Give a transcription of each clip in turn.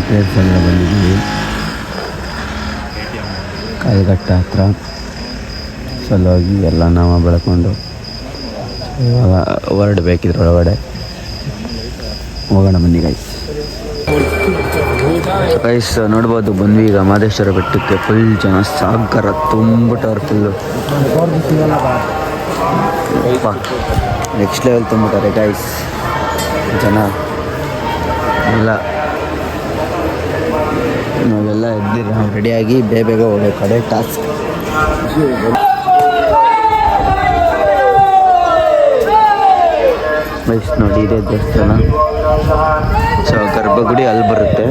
Place ಎಲ್ಲ ಬಂದಿದ್ದೀವಿ ಕಾಲ್ಗಟ್ಟ ಹತ್ರ. ಸಲುವಾಗಿ ಎಲ್ಲ ನಾವು ಬೆಳ್ಕೊಂಡು ಇವಾಗ ಹೊರಡಬೇಕಿದ್ರೊಳಗಡೆ ಹೋಗೋಣ ಬನ್ನಿ ಗೈಸ್. ಗೈಸ್ ನೋಡ್ಬೋದು ಬಂದ್ವಿ ಈಗ ಮಹದೇಶ್ವರ ಬೆಟ್ಟಕ್ಕೆ. ಫುಲ್ ಜನ ಸಾಗರ ತುಂಬಿಟ್ಟವ್ರು ಫುಲ್ಲು. ನೆಕ್ಸ್ಟ್ ಲೆವೆಲ್ ತುಂಬಿಟ್ಟಾರೆ ಗೈಸ್ ಜನ ಎಲ್ಲ. ನಾವೆಲ್ಲ ಎದ್ದಿರಿ, ನಾವು ರೆಡಿಯಾಗಿ ಬೇಗ ಹೋಗ್ಬೇಕು. ಕಡೆ ಟಾಸ್ಕ್ ಗೈಸ್ ನೋಡಿ, ಇದೇ ದೇವಸ್ಥಾನ. ಸೊ ಗರ್ಭಗುಡಿ ಅಲ್ಲಿ ಬರುತ್ತೆ.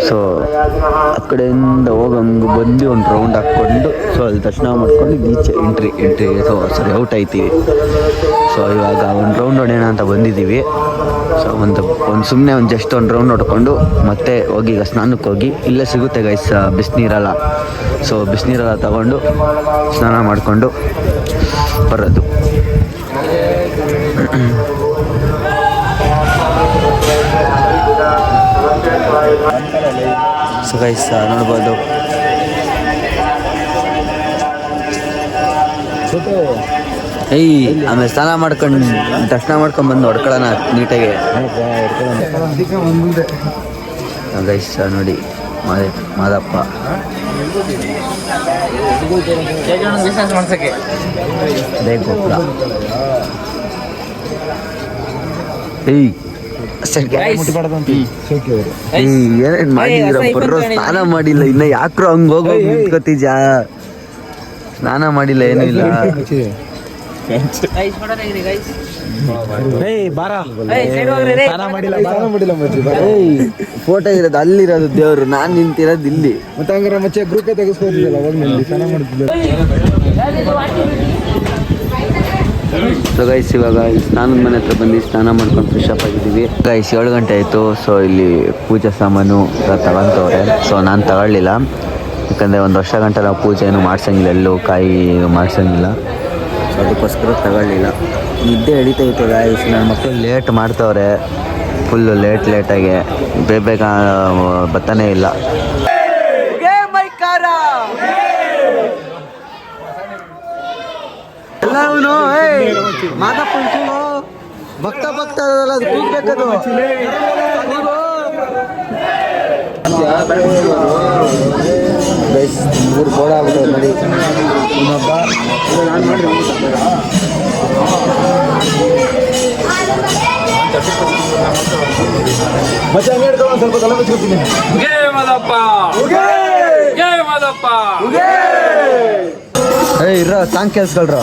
ಸೊ ಆ ಕಡೆಯಿಂದ ಹೋಗಂಗೆ ಬಂದು ಒಂದು ರೌಂಡ್ ಹಾಕ್ಕೊಂಡು ಸೊ ಅಲ್ಲಿ ದರ್ಶನ ಮಾಡ್ಕೊಂಡು ಈಚೆ ಎಂಟ್ರಿ ಔಟ್ ಆಯ್ತೀವಿ. ಸೊ ಇವಾಗ ಒಂದು ರೌಂಡ್ ಹೊಡೆಯೋಣ ಅಂತ ಬಂದಿದ್ದೀವಿ. ಸೊ ಒಂದು ಸುಮ್ಮನೆ ಜಸ್ಟ್ ಒಂದು ರೌಂಡ್ ಹೊಡ್ಕೊಂಡು ಮತ್ತೆ ಹೋಗಿ ಈಗ ಸ್ನಾನಕ್ಕೆ ಹೋಗಿ ಇಲ್ಲೇ ಸಿಗುತ್ತೆ ಗೈಸ್ ಬಿಸಿನೀರಲ್ಲ. ಸೊ ಬಿಸಿನೀರೆಲ್ಲ ತಗೊಂಡು ಸ್ನಾನ ಮಾಡಿಕೊಂಡು ಬರೋದು. ಸೊ ಗೈಸ್ ನೋಡ್ಬೋದು ಆಮೇಲೆ ಸ್ನಾನ ಮಾಡ್ಕೊಂಡು ದರ್ಶನ ಮಾಡ್ಕೊಂಡು ಬಂದು ಹೊಡ್ಕೊಳ್ಳೋಣ ನೀಟಾಗಿ ಗೈಸ್. ನೋಡಿ ಮಾದಪ್ಪ ಗೋಪುರ. ಏನೇನ್ ಮಾಡಿದ್ರ ಬರ್ರೋ, ಸ್ನಾನ ಮಾಡಿಲ್ಲ ಇನ್ನ. ಯಾಕ್ರೋ ಹಂಗ ಹೋಗೋ ನಿಂತ್ಕೋತಿಜ, ಸ್ನಾನ ಮಾಡಿಲ್ಲ ಏನೂ ಇಲ್ಲ. ಫೋಟೋ ಇರೋದು ಅಲ್ಲಿರೋದು ದೇವ್ರು, ನಾನ್ ನಿಂತಿರೋದು ಇಲ್ಲಿ. ಮತ್ತೆ ಹಂಗಾರೆ ಮಚ್ಚೆ ಗ್ರೂಪೇ ತೆಗೆಸ್ಕೋತಿದ್ದಲ್ಲ ಅವಾಗ ಸ್ನಾನ ಮಾಡ್ತಿದ್ದೆ. ಸೊ ಗೈಸ್ ಇವಾಗ ಸ್ನಾನದ ಮನೆ ಹತ್ರ ಬಂದು ಸ್ನಾನ ಮಾಡ್ಕೊಂಡು ಫ್ರೆಶ್ ಅಪ್ ಆಗಿದ್ದೀವಿ ಗೈಸ್. 7 ಗಂಟೆ ಆಯಿತು. ಸೊ ಇಲ್ಲಿ ಪೂಜಾ ಸಾಮಾನು ತಗೊಂತವ್ರೆ. ಸೊ ನಾನು ತಗೊಳ್ಳಿಲ್ಲ, ಯಾಕಂದರೆ ಒಂದು ವರ್ಷ ಗಂಟೆ ನಾವು ಪೂಜೆ ಏನು ಮಾಡ್ಸಂಗಿಲ್ಲ, ಎಲ್ಲೂ ಕಾಯಿ ಮಾಡ್ಸಂಗಿಲ್ಲ. ಸೊ ಅದಕ್ಕೋಸ್ಕರ ತಗೊಳ್ಳಿಲ್ಲ. ನಿದ್ದೆ ಹಿಡಿತೈತೆ ಗೈಸ್. ನನ್ನ ಮಕ್ಕಳು ಲೇಟ್ ಮಾಡ್ತವ್ರೆ, ಫುಲ್ಲು ಲೇಟಾಗಿ ಬೇಗ ಬರ್ತಾನೆ ಇಲ್ಲ. ಎಲ್ಲವೂ ಮಾದಪ್ಪ ಭಕ್ತ ಅದು ಕೂಗ್ಬೇಕದು. ಮೂರು ಬೋಡ ಆಗ್ಬಿಟ್ಟು ನೋಡಿ. ಇನ್ನೊಬ್ಬ ನಾನು ಮಾಡಿ ಸ್ವಲ್ಪ ತಲೆ ಮುಚ್ಕೊತೀನಿ. ಇರ ಸಾಂಗ್ ಕೇಳಿಸ್ಕೊಳ್ರ.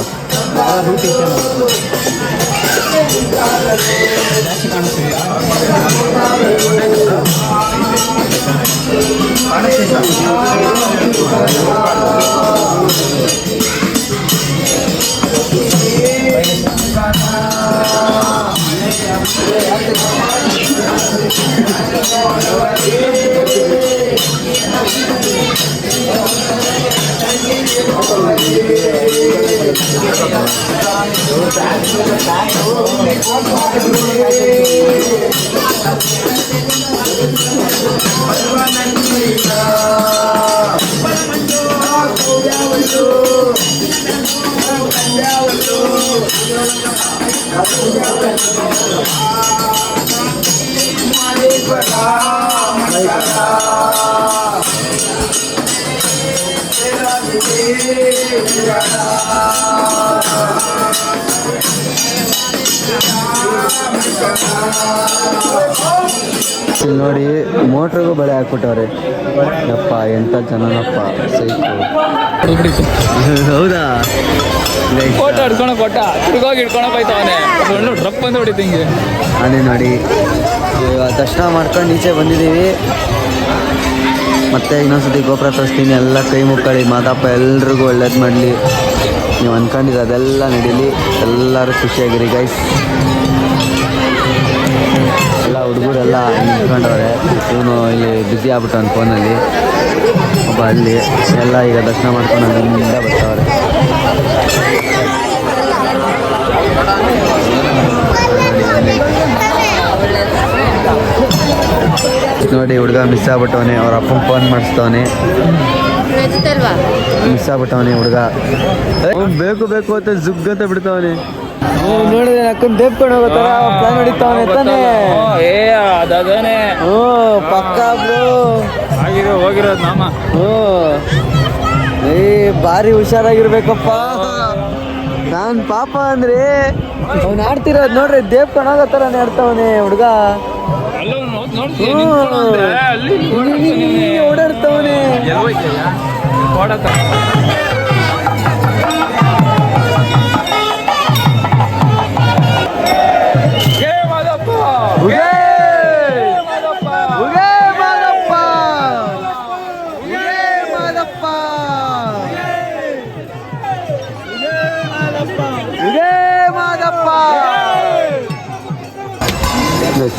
ಇಲ್ಲಿ ನೋಡಿ ಮೋಟ್ರಿಗೂ ಬಳೆ ಹಾಕ್ಬಿಟ್ಟವ್ರೆ. ಯಪ್ಪ ಎಂತ ಜನನಪ್ಪ, ಸೈಕು. ಹೌದಾ? ಫೋಟೋ ಹಿಡ್ಕೊಳಕ್ ಕೊಟ್ಟ ಹುಡುಗೋಗಿ ಹಿಡ್ಕೊಳಕ್ ಹೋಯ್ತವನೆ ಡ್ರಪ್ ಬಂದು ಹೊಡಿತಂಗೆ. ಅದೇ ನೋಡಿ ದರ್ಶನ ಮಾಡ್ಕೊಂಡು ಈಚೆ ಬಂದಿದ್ದೀವಿ. ಮತ್ತೆ ಇನ್ನೊಂದ್ಸತಿ ಗೋಪುರ ತೋರಿಸ್ತೀನಿ. ಎಲ್ಲ ಕೈ ಮುಕ್ಕಳಿ, ಮಾದಪ್ಪ ಎಲ್ರಿಗೂ ಒಳ್ಳೇದು ಮಾಡಲಿ. ನೀವು ಅಂದ್ಕೊಂಡಿರೋದೆಲ್ಲ ನಡೀಲಿ, ಎಲ್ಲರೂ ಖುಷಿಯಾಗಿರಿ ಗೈಸ್. ಎಲ್ಲ ಹುಡುಗರೆಲ್ಲ ನಿಂತ್ಕೊಂಡವ್ರೆ. ಇವನು ಇಲ್ಲಿ ಬ್ಯುಸಿ ಆಗ್ಬಿಟ್ಟು ಅವ್ನ ಫೋನಲ್ಲಿ ಒಬ್ಬ. ಅಲ್ಲಿ ಎಲ್ಲ ಈಗ ದರ್ಶನ ಮಾಡ್ಕೊಂಡು ಅಲ್ಲಿಂದ ಬರ್ತಾವ್ರೆ. ನೋಡಿ ಹುಡುಗ ಮಿಸ್ ಆಗ್ಬಿಟ್ಟವನೆ, ಅವ್ರ ಅಪ್ಪನ ಫೋನ್ ಮಾಡಿಸ್ತವನೆ, ಮಿಸ್ ಆಗ್ಬಿಟ್ಟವನೆ ಹುಡುಗ. ಬೇಕು ಬೇಕು ಅಂತ ಜುಗ್ ಅಂತ ಬಿಡ್ತಾವನೆ. ನೋಡಿದ್ರೆ ಅಕ್ಕನ್ ದೇಪ್ಕೊಂಡು ಹೋಗೋತಾರ ಪ್ಲಾನ್ ಹೊಡಿತಾವನೆ ತಾನೆ. ಅದಾನೆ ಪಕ್ಕ ಹೋಗಿರೋದು ನಾಮ. ಭಾರಿ ಹುಷಾರಾಗಿರ್ಬೇಕಪ್ಪ. ನಾನ್ ಪಾಪ ಅಂದ್ರೆ ಅವ್ನು ಆಡ್ತಿರೋದು ನೋಡ್ರಿ, ದೇಪ್ಕೊಂಡು ಹೋಗೋತಾರ ಆಡ್ತಾವನೆ ಹುಡುಗ. ಓಡಾಡ್ತಾವನೆ.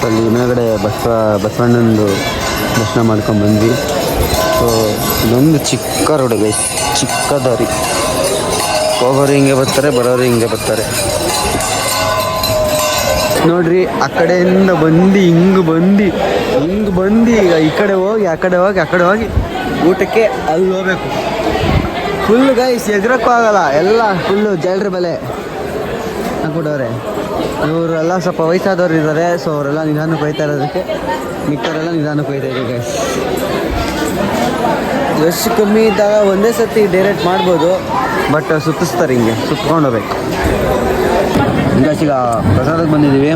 ಅಲ್ಲಿ ಮೇಲ್ಗಡೆ ಬಸವಣ್ಣಂದು ದರ್ಶನ ಮಾಡ್ಕೊಂಡು ಬಂದ್ವಿ. ಸೊ ಇದೊಂದು ಚಿಕ್ಕ ರೋಡ್ ಗೈಸ್, ಚಿಕ್ಕ ದಾರಿ. ಹೋಗೋರು ಹಿಂಗೆ ಬರ್ತಾರೆ, ಬರೋರು ಹಿಂಗೆ ಬರ್ತಾರೆ ನೋಡ್ರಿ. ಆ ಕಡೆಯಿಂದ ಬಂದು ಹಿಂಗೆ ಬಂದು ಈಗ ಈ ಕಡೆ ಹೋಗಿ ಆ ಕಡೆ ಹೋಗಿ ಊಟಕ್ಕೆ ಅಲ್ಲಿ ಹೋಗ್ಬೇಕು. ಫುಲ್ ಗೈಸ್ ಎಗ್ರಕ್ಕೂ ಆಗಲ್ಲ, ಎಲ್ಲ ಫುಲ್ಲು ಜಲ್ರಿ ಬೆಲೆ ಹಾಕ್ಬಿಟ್ಟವ್ರೆ. ಇವರೆಲ್ಲ ಸ್ವಲ್ಪ ವಯಸ್ಸಾದವ್ರು ಇದ್ದಾರೆ, ಸೊ ಅವರೆಲ್ಲ ನಿಧಾನಕ್ಕೆ ಹೋಯ್ತಾ ಇರೋದಕ್ಕೆ ಮಿಕ್ಕವರೆಲ್ಲ ನಿಧಾನಕ್ಕೆ ಹೋಯ್ತಾ ಇದ್ದಾರೆ ಗೈಸ್. ಎಷ್ಟು ಕಮ್ಮಿ ಇದ್ದಾಗ ಒಂದೇ ಸರ್ತಿ ಡೈರೆಕ್ಟ್ ಮಾಡ್ಬೋದು, ಬಟ್ ಸುತ್ತಿಸ್ತಾರೆ, ಹಿಂಗೆ ಸುತ್ಕೊಂಡು ಹೋಗ್ಬೇಕು. ಗೈಸ್ ಈಗ ಪ್ರಸಾದಕ್ಕೆ ಬಂದಿದ್ದೀವಿ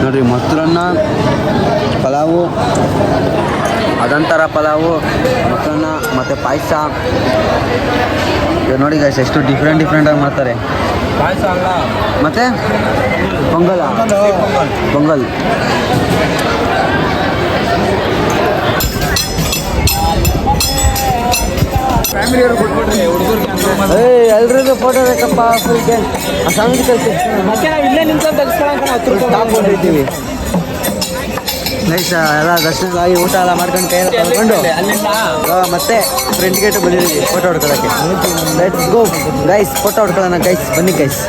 ನೋಡಿರಿ. ಮೊಸರನ್ನ, ಪಲಾವು, ಅದಂತರ ಪಲಾವು, ಮೊಸರನ್ನ ಮತ್ತು ಪಾಯಸ. ನೋಡಿ ಗೈಸ್ ಎಷ್ಟು ಡಿಫ್ರೆಂಟಾಗಿ ಮಾಡ್ತಾರೆ. ಪಾಯಸ ಅಲ್ಲ ಮತ್ತೆ ಪೊಂಗಲ್. ಎಲ್ರಿಗೂ ಫೋಟೋ ಬೇಕಪ್ಪ. ಮತ್ತೆ ನಾವು ಇಲ್ಲೇ ನಿಂತ ತಗೊಂಡಿದ್ದೀವಿ ನೈಸ್. ಎಲ್ಲ ದರ್ಶನವಾಗಿ ಊಟ ಎಲ್ಲ ಮಾಡ್ಕೊಂಡು ಕೈ ತಗೊಂಡು ಮತ್ತೆ ಫ್ರೆಂಡ್ ಗೇಟ್ ಬಂದಿದ್ದೀವಿ ಫೋಟೋ ಹೊಡ್ಕೊಳ್ಳೋಕ್ಕೆ. ಲೆಟ್ಸ್ ಗೋ ಗೈಸ್, ಫೋಟೋ ಹೊಡ್ಕೊಳ್ಳೋಣ ಗೈಸ್, ಬನ್ನಿ ಗೈಸ್.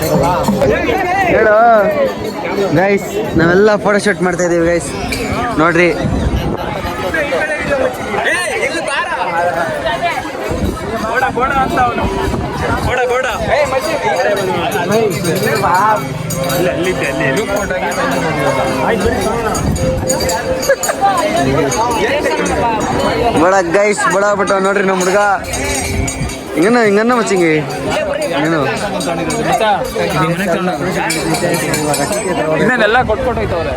ಹೇಳು ಗೈಸ್, ನಾವೆಲ್ಲ ಫೋಟೋ ಶೂಟ್ ಮಾಡ್ತಾ ಇದ್ದೀವಿ ಗೈಸ್ ನೋಡ್ರಿ. ಬಡ ಗೈಸ್ ಬಡ ಬಿಟ್ಟ ನೋಡ್ರಿ ನಮ್ಮ ಹುಡುಗ. ಹಿಂಗನ್ನ ಮಚ್ಚಿಂಗಿ ಏನು ಇನ್ನೆಲ್ಲ ಕೊಟ್ಕೊಟ್ಟೋಯ್ತವ್ರೆ.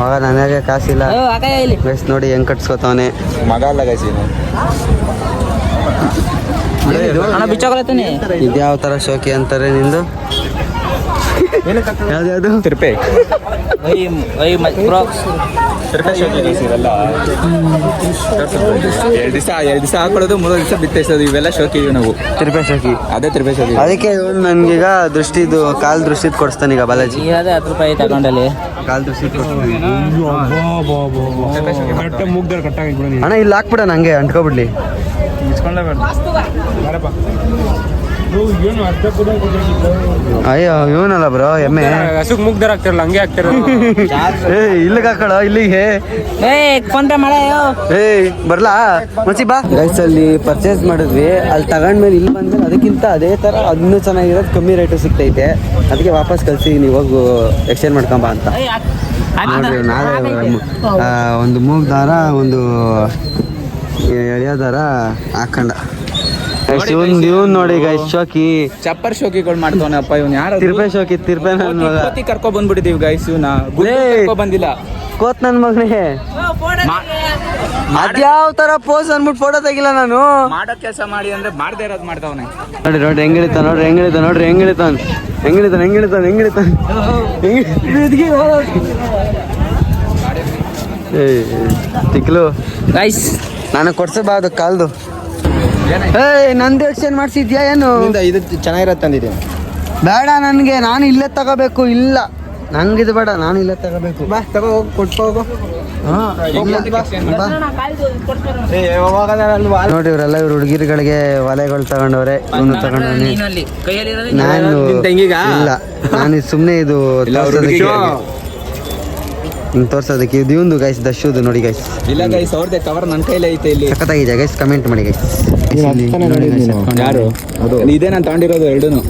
ಮಗ ನನಗೆ ಕಾಸಿಲ್ಲ ಗೈಸ್, ನೋಡಿ ಹೆಂಗ್ ಕಟ್ಸ್ಕೊತಾವನೆ ಮಗ ಅಲ್ಲ ಗೈಸ್. ಇದ್ಯಾವ ತರ ಶೋಕಿ ಅಂತಾರೆ ನಿಂದು? ಯಾವ್ದು ತಿರುಪೆ ಎರಡು ದಿವಸ ಹಾಕೊಳ್ಳೋದು, 3 ದಿವಸ ಬಿತ್ತೈಸೋದು, ಇವೆಲ್ಲ ಶೋಕಿ ಇವು ನಾವು. ತಿರುಪೆ ಶೋಕಿ, ಅದೇ ತಿರುಪೆ ಶೋಕಿ. ಅದಕ್ಕೆ ನನ್ಗೀಗ ದೃಷ್ಟಿದು ಕಾಲ್ ದೃಷ್ಟಿದ್ ಕೊಡಿಸ್ತಾನೆ ಈಗ ಬಾಲಾಜಿ. 10 ರೂಪಾಯಿ ತಗೊಂಡಲ್ಲಿ ಕಾಲ್ ದೃಷ್ಟಿದ್ ಕೊಡ್ತಾನೆ. ಅಣ್ಣ ಇಲ್ಲಿ ಹಾಕ್ಬಿಡ, ನಂಗೆ ಅಂಟ್ಕೊಬಿಡ್ಲಿ. ಅಯ್ಯೋ ಇವನಲ್ಲ ಬ್ರೋ ಎಮ್ಮೆ. ಹಸುಗ್ ಮುಗ್ದರ್ ಆಗ್ತಿರಲ್ಲ ಹಂಗೆ ಆಗ್ತಿರ. ಇಲ್ಲಿಗೆ ಹಾಕಳ, ಇಲ್ಲಿಗೆ ಬರ್ಲಾ ಮಚ್ಚಿ ಬಾ. ಗೈಸ್ ಅಲ್ಲಿ ಪರ್ಚೇಸ್ ಮಾಡಿದ್ವಿ, ಅಲ್ಲಿ ತಗೊಂಡ್ಮೇಲೆ ಇಲ್ಲಿ ಬಂದ್ಮೇಲೆ ಅದಕ್ಕಿಂತ ಅದೇ ತರ ಅದನ್ನು ಚೆನ್ನಾಗಿರೋದು ಕಮ್ಮಿ ರೇಟು ಸಿಗ್ತೈತೆ. ಅದಕ್ಕೆ ವಾಪಸ್ ಕಳ್ಸಿ ನೀವು ಹೋಗು ಎಕ್ಸ್ಚೇಂಜ್ ಮಾಡ್ಕೊಂಬ ಅಂತ. ನೋಡ್ರಿ ನಾಳೆ ಒಂದು ಮೂಗ್ ದಾರ, ಒಂದು ಎಳೆಯ ದಾರ ಹಾಕೊಂಡ. ಇವನ್ ನೋಡಿ ಗೈಸ್ ಶೋಕಿ, ಚಪ್ಪರ್ ಶೋಕಿಗಳು ಮಾಡ್ತಾವನೆ ಅಪ್ಪ. ಇವ್ನು ಯಾರು? ತಿರುಪೆ ಶೋಕಿ. ತಿರುಪೆ ನನ್ ಮಗ ಕರ್ಕೊ ಬಂದ್ಬಿಟ್ಟಿದೀವಿ ಗೈಸ್. ಇವ್ನ ಬಂದಿಲ್ಲ ಕೋತ್ ನನ್ ಮಗನೇ. ಅದ್ಯಾವ ತರ ಪೋಸ್ ಅನ್ಬಿಟ್ಟು ಫೋಟೋ ತೆಗಿಲ್ಲ ನಾನು. ಮಾಡೋ ಕೆಲಸ ಮಾಡಿ ಅಂದ್ರೆ ಮಾಡದೇ ಇರೋದು ಮಾಡ್ತಾವನೆ. ನೋಡ್ರಿ ಹೆಂಗಿಳಿತಾನ, ನೋಡ್ರಿ ಹೆಂಗಿಳಿತಾನ. ತಿಕ್ಲು ಗೈಸ್ ನಾನು ಕೊಡ್ಸಬಾರ್ದು ಕಾಲ್ದು. ನಂದು ಎಕ್ಸ್ಚೇಂಜ್ ಮಾಡಿಸಿದ್ಯಾ ಏನು? ಇದು ಚೆನ್ನಾಗಿರತ್ತೆ ತಂದಿದ್ದೀನಿ. ಬೇಡ ನನಗೆ, ನಾನು ಇಲ್ಲೇ ತಗೋಬೇಕು. ಇಲ್ಲ ನಂಗಿದು ಬೇಡ, ನಾನು ಇಲ್ಲ ತಗೋಬೇಕು. ಬಾ ತಗೋ ಹೋಗಿ ಕೊಟ್ಟು ಹೋಗು. ನೋಡಿ ಇವರೆಲ್ಲ ಇವ್ರು ಹುಡುಗಿರುಗಳಿಗೆ ವಲೆಗಳು ತಗೊಂಡವ್ರೆ. ಇವನು ತಗೊಂಡವನಿ. ನಾನು ಇಲ್ಲ, ನಾನು ಸುಮ್ಮನೆ ಇದು ಹಿಂಗೆ ತೋರ್ಸೋದಕ್ಕೆ ಇದು ಇವಂದು ಗೈಸ್, ದಶುದು ನೋಡಿ ಗೈಸ್. ಇಲ್ಲ ಗೈಸ್ ಅವ್ರದ್ದೇ ಕವರ್ ನನ್ನ ಕೈಲೇ ಐತೆ ಇಲ್ಲಿ. ಸಖತ್ತಾಗಿದೆ ಗೈಸ್, ಕಮೆಂಟ್ ಮಾಡಿ ಗೈಸ್. ಯಾರು ಇದೇ ನಾನು ತಗೊಂಡಿರೋದು ಎರಡೂನು.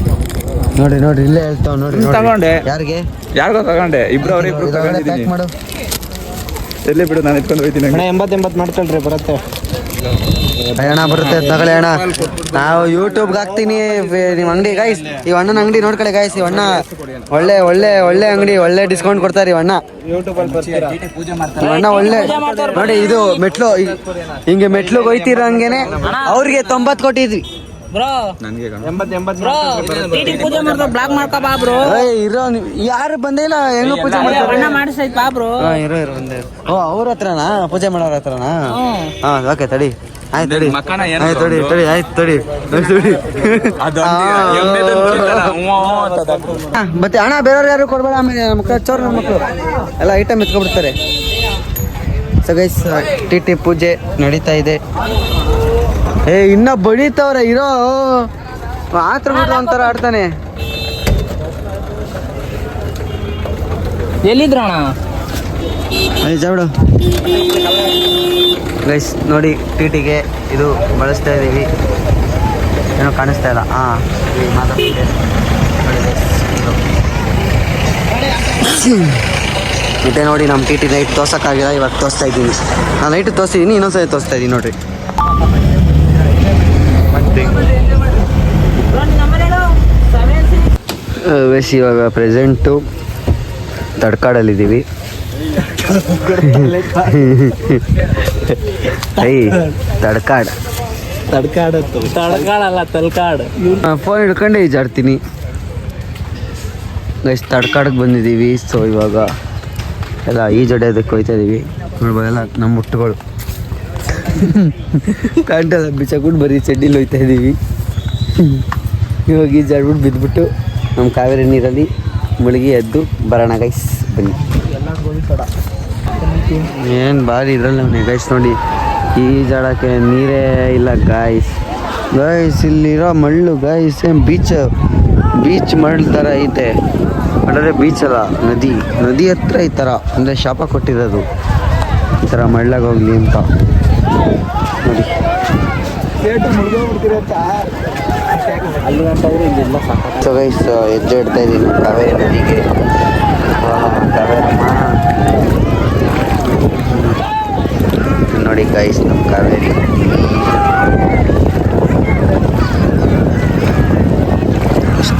ನೋಡಿ ನೋಡಿ ಇಲ್ಲೇ ಹೇಳ್ತಾವ ನೋಡಿ. ತಗೊಂಡೆ ಯಾರಿಗೆ ಯಾರಿಗೋ ತಗೊಂಡೆ, ಇಬ್ರು ತಗೊಂಡಿದ್ದೀನಿ. ಪ್ಯಾಕ್ ಮಾಡು. ಎಲ್ಲಿ ಬಿಡು, ನಾನು ಎತ್ಕೊಂಡು ಹೋಗ್ತೀನಿ. 80 ಮಾಡ್ಕೊಳ್ರಿ, ಬರುತ್ತೆ. ಅಣ್ಣ ಬರುತ್ತೆ, ತಗೊಳ್ಳಿ ಅಣ್ಣ. ನಾವು ಯೂಟ್ಯೂಬ್ಗೆ ಹಾಕ್ತೀನಿ ನಿಮ್ಮ ಅಂಗಡಿ ಗೈಸ್. ಈ ಅಣ್ಣನ ಅಂಗಡಿ ನೋಡ್ಕೊಳ್ಳಿ ಗೈಸ್. ಈ ಅಣ್ಣ ಒಳ್ಳೆ ಒಳ್ಳೆ ಒಳ್ಳೆ ಅಂಗಡಿ, ಒಳ್ಳೆ ಡಿಸ್ಕೌಂಟ್ ಕೊಡ್ತಾರೆ. ಇವ್ ಅಣ್ಣ ಅಣ್ಣ ಒಳ್ಳೆ ನೋಡಿ. ಇದು ಮೆಟ್ಲು ಹಿಂಗೆ ಮೆಟ್ಲು ಹೋಯ್ತಿರಂಗೇನೆ ಅವ್ರಿಗೆ 90 ಕೊಟ್ಟಿದ್ವಿ. ಇರೋ ಯಾರು ಬಂದೇ ಇಲ್ಲ, ಹೆಂಗ ಪೂಜೆ ಮಾಡ್ತಾರೆ. ಇರೋ ಒಂದೇ. ಓ ಅವ್ರ ಹತ್ರನಾ ಪೂಜೆ ಮಾಡೋರ ಹತ್ರನಾ? ಹಾ ಓಕೆ ತಡಿ, ಆಯ್ತು ತಡಿ, ಆಯ್ತು ತಡಿ ತಡಿ, ಆಯ್ತು ತಡಿ ಮತ್ತೆ ಅಣ್ಣ ಬೇರೆಯವ್ರು ಯಾರು ಕೊಡ್ಬೇಡ. ಆಮೇಲೆ ನಮ್ಮ ಕಚ್ಚೋರು ನಮ್ಮ ಮಕ್ಕಳು ಎಲ್ಲ ಐಟಮ್ ಎತ್ಕೊಬಿಡ್ತಾರೆ. ಸೊ ಗೈಸ್ ಟಿ ಪೂಜೆ ನಡೀತಾ ಇದೆ. ಇನ್ನ ಬಡಿತವ್ರೆ ಇರೋ ಆತ್ರ ಬಿಟ್ಟು ಒಂಥರ ಆಡ್ತಾನೆ. ಎಲ್ಲಿದ್ರಣ ಜಾಬಿಡು ಗೈಸ್. ನೋಡಿ ಟಿಟಿಗೆ ಇದು ಬಳಸ್ತಾ ಇದ್ದೀವಿ, ಏನೋ ಕಾಣಿಸ್ತಾ ಇಲ್ಲ. ಮತ್ತೆ ನೋಡಿ ನಮ್ಮ ಟಿ ನೈಟ್ ತೋರ್ಸೋಕ್ಕಾಗಿಲ್ಲ, ಇವಾಗ ತೋರಿಸ್ತಾ ಇದ್ದೀನಿ. ನಾನು ನೈಟ್ ತೋರಿಸಿದ್ದೀನಿ, ಇನ್ನೊಂದ್ಸರಿ ತೋರಿಸ್ತಾ ಇದ್ದೀನಿ ನೋಡಿರಿ. ವೆಸ್ ಇವಾಗ ಪ್ರೆಸೆಂಟು ತಡ್ಕಾಡಲ್ಲಿದ್ದೀವಿ. ತಡ್ಕಾಡಲ್ಲ ತಲ್ಕಾಡ್. ಫೋನ್ ಹಿಡ್ಕೊಂಡೆ ಈಜಾಡ್ತೀನಿ ಗೈಸ್. ತಡ್ಕಾಡಕ್ಕೆ ಬಂದಿದ್ದೀವಿ. ಸೊ ಇವಾಗ ಎಲ್ಲ ಈಜಾಡೋದಕ್ಕೆ ಹೋಯ್ತಾ ಇದ್ದೀವಿ. ನೋಡ್ಬೋದು ಎಲ್ಲ ನಮ್ಮ ಮುಟ್ಟುಗಳು ಕಾಂಟೆಲ್ಲ ಬಿಚ್ಚಾಕೊಂಡು ಬರೀ ಚಡ್ಡಿಲಿ ಹೋಯ್ತಾ ಇದ್ದೀವಿ. ಇವಾಗ ಈಜಾಡ್ಬಿಟ್ಟು ಬಿದ್ದುಬಿಟ್ಟು ನಮ್ಮ ಕಾವೇರಿ ನೀರಲ್ಲಿ ಮುಳುಗಿ ಎದ್ದು ಬರೋಣ ಗೈಸ್. ಬನ್ನಿ. ಏನು ಭಾರಿ ಇದ್ರಲ್ಲಿ ಗೈಸ್ ನೋಡಿ, ಈಜಾಡೋಕ್ಕೆ ನೀರೇ ಇಲ್ಲ ಗಾಯ್ಸ್. ಇಲ್ಲಿರೋ ಮಳ್ಳು ಗಾಯ್ಸ್, ಸೇಮ್ ಬೀಚ್ ಮರಳು ಥರ ಐತೆ. ಆದರೆ ಬೀಚ್ ಅಲ್ಲ, ನದಿ ಹತ್ರ ಈ ಥರ ಅಂದರೆ ಶಾಪ ಕೊಟ್ಟಿರೋದು, ಈ ಥರ ಮಳ್ಳಾಗ ಹೋಗ್ಲಿ ಅಂತ ನೋಡಿ. ಸೊ ಗೈಸ್ ಹೆಜ್ಜೆ ಇಡ್ತಾ ಇದ್ದೀನಿ ಕಾವೇರಿ ನದಿಗೆ. ಕಾವೇರಮ್ಮ ನೋಡಿ ಗೈಸ್, ನಮ್ಮ ಕಾವೇರಿ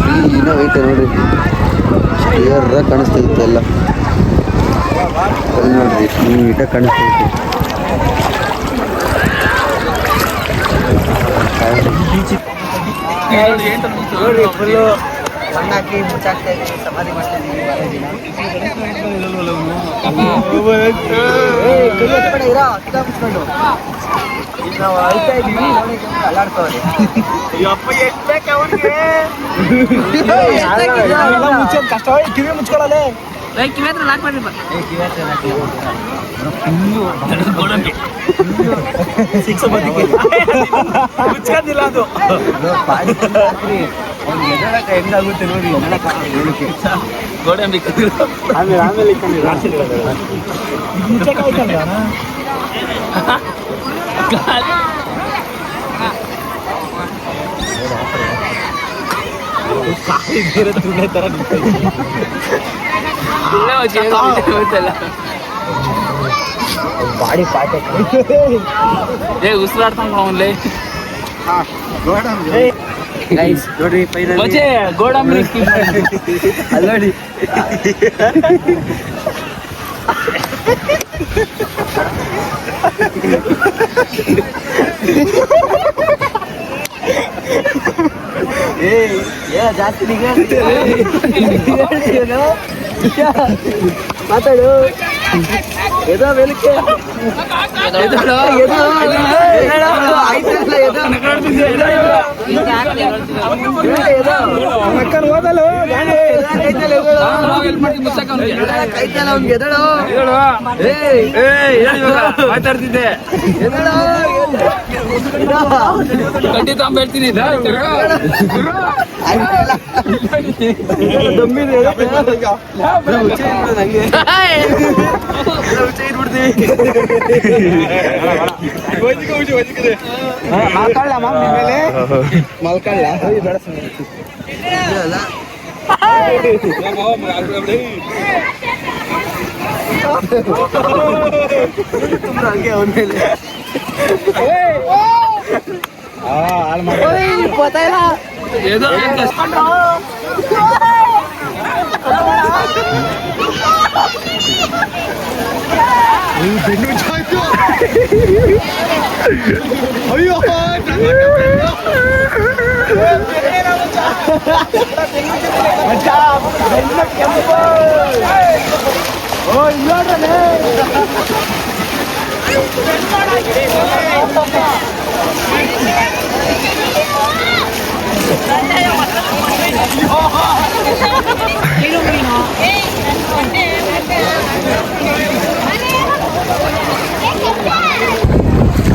ಕ್ಲೀನಾಗಿ ಐತೆ ನೋಡ್ರಿ, ಕ್ಲಿಯರಾಗಿ ಕಾಣಿಸ್ತೈತೆ ಎಲ್ಲ. ಅಲ್ಲಿ ನೋಡ್ರಿ ನೀಟಾಗಿ ಕಾಣಿಸ್ತೈತೆ. ನೋಡಿ ಫುಲ್ಲು ಮಣ್ಣಾಕಿ ಮುಚ್ಚಾಕ್ತಾ ಇದ್ದೀವಿ, ಸಮಾಧಿ ಮಾಡ್ತಾ ಇದ್ದೀವಿ. ನಾವು ಅಳ್ತಾ ಇದ್ದೀವಿ, ಅಲ್ಲಾಡ್ತವ್ರೆ. ಕಿವಿ ಮುಚ್ಕೊಳ್ಳಲೆ, ಮುಚ್ಕೊಂಡಿಲ್ಲ ಅದು ಹೆಂಗಾಗುತ್ತೆ ನೋಡಿ. ಗೋಡಂಬಿ ಆಮೇಲೆ ಬಾಡಿ ಪಾಠ ಉಸಿರಾಡ್ತಾನ ಅವನ್ಲೇ ನೋಡ್ರಿ ಗೋಡಂಬಿ ಅಲ್ಲಿ ನೋಡಿ. ಜಾಸ್ತಿ ಮಾತಾಡು. ಮಾತಾಡ್ತಿದ್ದೆ ಖಂಡಿತ ಹೇಳ್ತೀನಿ ಮಲ್ಕಳ್ಳ ಹಂಗೆ ಅವನ್ಮೇಲೆ ಹಾಳು ಅಯ್ಯೋ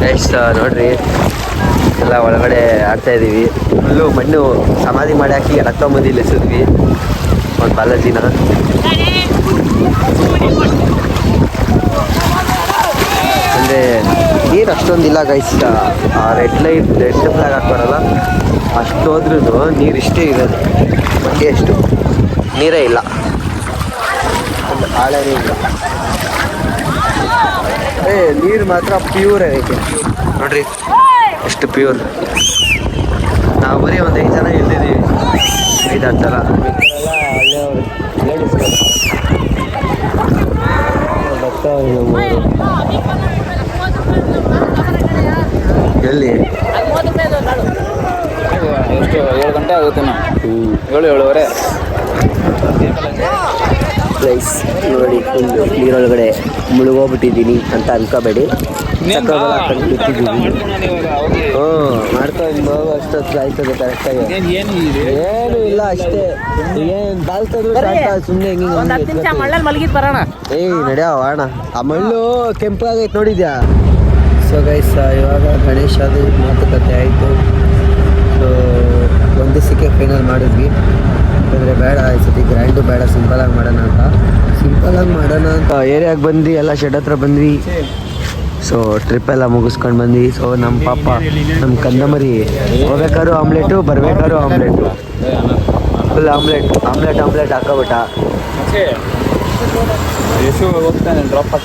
ಎಷ್ಟು ನೋಡ್ರಿ ಎಲ್ಲ ಒಳಗಡೆ ಆಡ್ತಾ ಇದೀವಿ ಫುಲ್ಲು ಮಣ್ಣು ಸಮಾಧಿ ಮಾಡಿ ಹಾಕಿ ರಕ್ತಂಬಂದಿ ಎಸಿದ್ವಿ ಒಂದು ಬಾಲಾಜಿನ ಅಂದರೆ ನೀರು ಅಷ್ಟೊಂದಿಲ್ಲ ಗೈಸ್ ರೆಡ್ ಫ್ಲಾಗ್ ಹಾಕ್ತಾರಲ್ಲ ಅಷ್ಟೋದ್ರೂ ನೀರು ಇಷ್ಟೇ ಇರೋದು ಮಂಗೆ ಅಷ್ಟು ನೀರೇ ಇಲ್ಲ ಒಂದು ಆಳನೇ ಇಲ್ಲ ನೀರು ಮಾತ್ರ ಪ್ಯೂರ್ ಐತೆ ನೋಡ್ರಿ ಎಷ್ಟು ಪ್ಯೂರ್ ನಾವು ಬರೀ ಒಂದು 5 ಜನ ಇಲ್ಲಿದ್ದೀವಿ 5-6 ಜನ ಎಲ್ಲಿ ಎಷ್ಟು 7 ಗಂಟೆ ಆಗುತ್ತೆ ನಾವು 7-7:30 ಪ್ಲೈಸ್ ನೋಡಿ ಫುಲ್ಲು ನೀರೊಳಗಡೆ ಮುಳುಗೋಗ್ಬಿಟ್ಟಿದ್ದೀನಿ ಅಂತ ಅನ್ಕೋಬೇಡಿ ಬಿಟ್ಟಿದ್ದೀವಿ ಮಾಡ್ಕೊಂಡು ಅಷ್ಟೊತ್ತು ಆಯ್ತದೆ ಕರೆಕ್ಟಾಗಿ ಏನು ಇಲ್ಲ ಅಷ್ಟೇ ಏನು ಬಾಲ್ತಂದ್ರು ಸುಮ್ಮನೆ ಏಯ್ ನಡೆಯವ ಅಣ್ಣ ಆ ಮಳ್ಳು ಕೆಂಪಾಗೈತೆ ನೋಡಿದ್ಯಾ ಸೊ ಗೈಸ್ ಇವಾಗ ಗಣೇಶ್ ಅದು ಮಾತುಕತೆ ಆಯಿತು ಸೊ ಒಂದು ದಿವಸಕ್ಕೆ ಫೈನಲ್ ಮಾಡಿದ್ವಿ ಅಂದರೆ ಬೇಡ ಈ ಸತಿ ಗ್ರ್ಯಾಂಡು ಬೇಡ ಸಿಂಪಲಾಗಿ ಮಾಡೋಣ ಅಂತ ಏರಿಯಾಗೆ ಬಂದ್ವಿ ಎಲ್ಲ ಶೆಡ್ ಹತ್ರ ಬಂದ್ವಿ ಸೊ ಟ್ರಿಪ್ ಎಲ್ಲ ಮುಗಿಸ್ಕೊಂಡು ಬಂದ್ವಿ ಸೊ ನಮ್ಮ ಪಾಪ ನಮ್ಮ ಕಂದಮರಿ ಹೋಗ್ಬೇಕಾದ್ರು ಆಮ್ಲೆಟು ಬರ್ಬೇಕಾದ್ರು ಆಮ್ಲೆಟು ಫುಲ್ ಆಮ್ಲೆಟ್ ಹಾಕೋಬಿಟ್ಟ ಯಶು ಹೋಗ್ತಾನೆ ಡ್ರಾಪ್